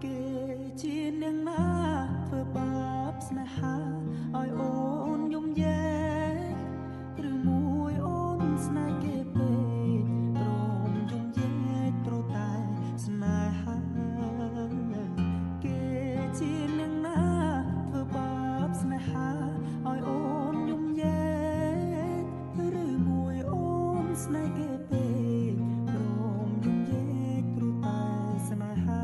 គេជានាងណាធ្វើបាបស្នេហាឲ្យអូនយំយែកឬមួយអូនស្នេហ៍គេពេកព្រមយំយែកព្រោះតែស្នេហាគេជានាងណាធ្វើបាបស្នេហាឲ្យអូនយំយែកឬមួយអូនស្នេហ៍គេពេកព្រមយំយែកព្រោះតែស្នេហា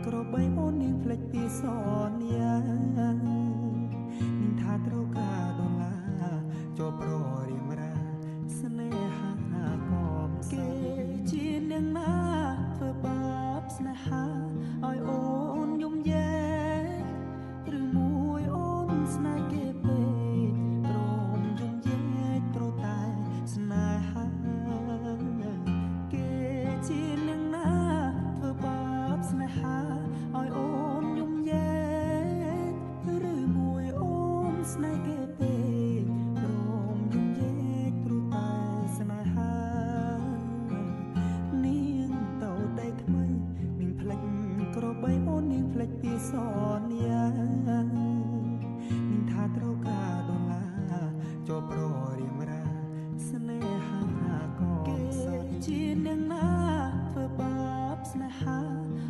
ក្របីអូននាងផ្លេចពីសន្យានាងថាត្រូវការដុល្លារចូលប្ររៀមរាស្នេហាកំគេជានាងណាធ្វើបាបស្នេហាឲ្យអូនយំយែកឬមួយអូនស្នេហ៍គេពេកព្រមយំយែកព្រោះតែស្នេហាគេជានាងណាធ្វើបាបស្នេហាឲ្យអូនយំយែកឬមួយអូនស្នេហ៍គេពេកព្រមយំយែកព្រោះតែស្នេហានាងទៅតែថ្មីនាងផ្លេចក្របីអូននាងផ្លេចពីសន្យានាងថាត្រូវការដុល្លារចូលប្ររៀមរាស្នេហាក៏គេជានាងណាធ្វើបាបស្នេហា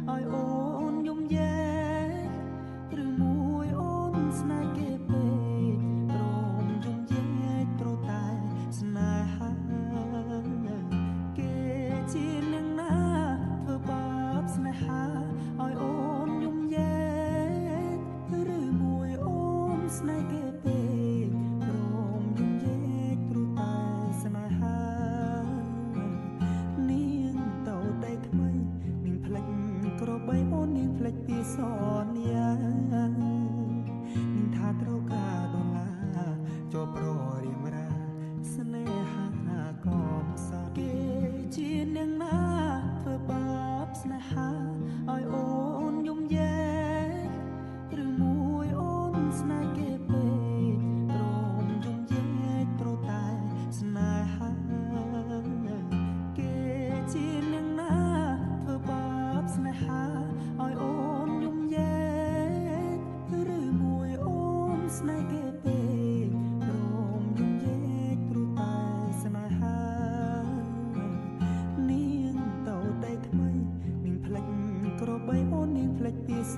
ឲ្យអូនយំយែកឬមួយអូនស្នេហ៍គេពេកព្រមយំយែកព្រោះតែស្នេហាគេជានាងណាធ្វើបាបស្នេហាឲ្យអូនយំយែកឬមួយអូនស្នេហ៍គេពេកព្រមយំយែកព្រោះតែស្នេហានាងទៅតែថ្មីនាងផ្លេចក្របីអូននាងផ្លេចពីសន្យានាងថាត្រូវការដុល្លារចូលប្ររៀមរាស្នេហាកំសត់គេជានាងណាធ្វើបាបស្នេហាឲ្យអូនយំយែកឬមួយអូនស្នេហ៍គេពេកព្រមយំយែកព្រោះតែស្នេហាគេជានាងណាធ្វើបាបស្នេហាឲ្យអូនយំយែកឬមួយអូនស្នេហ៍គេពេកព្រមយំយែកព្រោះតែស្នេហានាងទៅតែថ្មីនាងផ្លេចក្របីអូននាងផ្លេចពីស